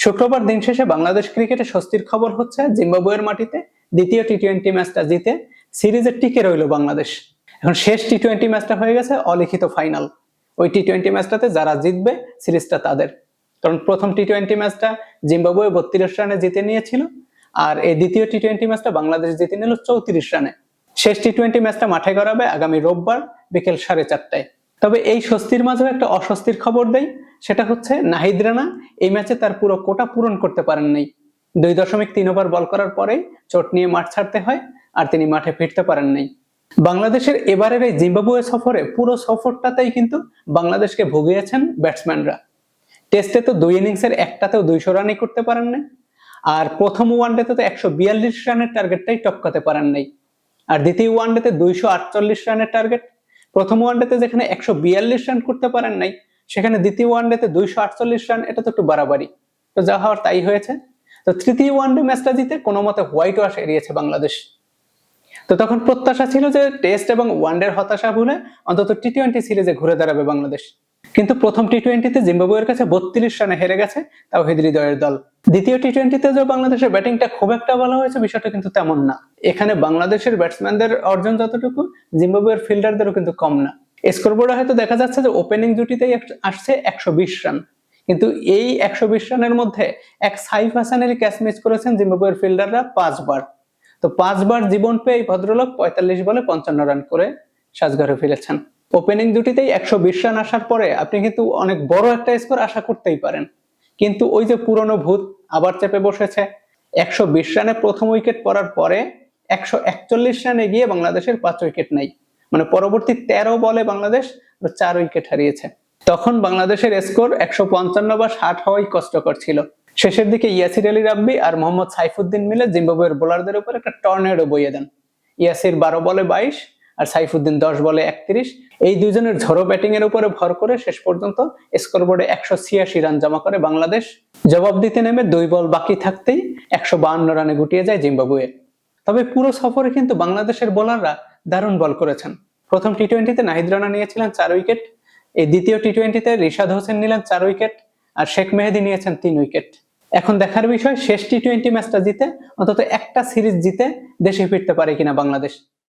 শুক্রবার দিন শেষে বাংলাদেশ ক্রিকেটে স্বস্তির খবর হচ্ছে জিম্বাবুয়ের মাটিতে দ্বিতীয় টি-20 ম্যাচটা জিতে সিরিজে টিকে রইল বাংলাদেশ। এখন শেষ টি-20 ম্যাচটা হয়ে গেছে অলিখিত ফাইনাল। ওই টি-20 ম্যাচটাতে যারা জিতবে সিরিজটা তাদের, কারণ প্রথম টি-20 ম্যাচটা জিম্বাবুয়ে 32 রানে জিতে নিয়েছিল, আর এই দ্বিতীয় টি-20 ম্যাচটা বাংলাদেশ জিতে নিল 34 রানে। শেষ টি-20 ম্যাচটা মাঠে গড়াবে আগামী রোববার বিকেল 4:30টায়। তবে এই স্বস্তির মাঝেও একটা অস্বস্তির খবর দেই, সেটা হচ্ছে নাহিদ রানা এই ম্যাচে তার পুরো কোটা পূরণ করতে পারেন নাই। 2.3 ওভার বল করার পরেই চোট নিয়ে মাঠ ছাড়তে হয়, আর তিনি মাঠে ফিরতে পারেন নাই। বাংলাদেশের এবারের এই জিম্বাবুয়ে সফরে পুরো সফরটাতেই কিন্তু বাংলাদেশকে ভুগিয়েছেন ব্যাটসম্যানরা। টেস্টে তো 2 ইনিংসের একটাতেও 200 রানই করতে পারেন নাই, আর প্রথম ওয়ানডেতে তো 142 রানের টার্গেটটাই টপকাতে পারেন নাই, আর দ্বিতীয় ওয়ানডেতে 248 রানের টার্গেট। প্রথম ওয়ানডেতে যেখানে 142 রান করতে পারেন নাই, সেখানে দ্বিতীয় ওয়ানডেতে 248 রান, এটা তো একটু বাড়াবাড়ি। তো যা হওয়ার তাই হয়েছে। তো তৃতীয় ওয়ানডে ম্যাচটা জিতে কোনো মতে হোয়াইট ওয়াশ এড়িয়েছে বাংলাদেশ। তো তখন প্রত্যাশা ছিল যে টেস্ট এবং ওয়ানডের হতাশা ভুলে অন্তত টি-20 সিরিজে ঘুরে দাঁড়াবে বাংলাদেশ। কিন্তু প্রথম টি-20তে জিম্বাবুয়ের কাছে 32 রানে হেরে গেছে তাওহিদ হৃদয়ের দল। দ্বিতীয় টি-20তে যে বাংলাদেশের ব্যাটিংটা খুব একটা ভালো হয়েছে বিষয়টা কিন্তু তেমন না। এখানে বাংলাদেশের ব্যাটসম্যানদের অর্জন যতটুকু, জিম্বাবুয়ের ফিল্ডারদেরও কিন্তু কম না। স্কোরবোর্ডে হয়তো দেখা যাচ্ছে যে ওপেনিং জুটিতেই আসছে 120 রান, কিন্তু এই 120 রানের মধ্যে এক সাইফ হাসানের ক্যাচ মিস করেছেন জিম্বাবুয়ের ফিল্ডাররা 5 বার। তো 5 বার জীবন পেয়ে এই ভদ্রলোক 45 বলে 55 রান করে সাজঘরে ফিরেছেন। ওপেনিং জুটিতেই 120 রান আসার পরে আপনি কিন্তু অনেক বড় একটা স্কোর আশা করতেই পারেন, কিন্তু ওই যে পুরনো ভূত আবার চেপে বসেছে। 120 রানে প্রথম উইকেট পড়ার পরে 141 রানে গিয়ে বাংলাদেশের 5 উইকেট নাই, মানে পরবর্তী 13 বলে বাংলাদেশ 4 উইকেট হারিয়েছে। তখন বাংলাদেশের স্কোর 155 বা 60 হওয়াই কষ্টকর ছিল। শেষের দিকে ইয়াসির আলী রাব্বি আর মোহাম্মদ সাইফুদ্দিন মিলে জিম্বাবুয়ের বোলারদের উপর একটা টর্নেডো বইয়ে দেন। ইয়াসির 12 বলে 22 আর সাইফুদ্দিন 10 বলে 31। এই দুজনের ঝড়ো ব্যাটিং এর উপরে ভর করে শেষ পর্যন্ত স্কোরবোর্ডে 186 রান জমা করে বাংলাদেশ। জবাব দিতে নেমে 2 বল বাকি থাকতেই 152 রানে গুটিয়ে যায় জিম্বাবুয়ে। তবে পুরো সফরে কিন্তু বাংলাদেশের বোলাররা দারুণ বল করেছেন। প্রথম টি-20তে নাহিদ রানা নিয়েছিলেন 4 উইকেট, এই দ্বিতীয় টি-20তে রিশাদ হোসেন নিলেন 4 উইকেট, আর শেখ মেহেদী নিয়েছেন 3 উইকেট। এখন দেখার বিষয় শেষ টি-20 ম্যাচটা জিতে অন্তত একটা সিরিজ জিতে দেশে ফিরতে পারে কিনা বাংলাদেশ।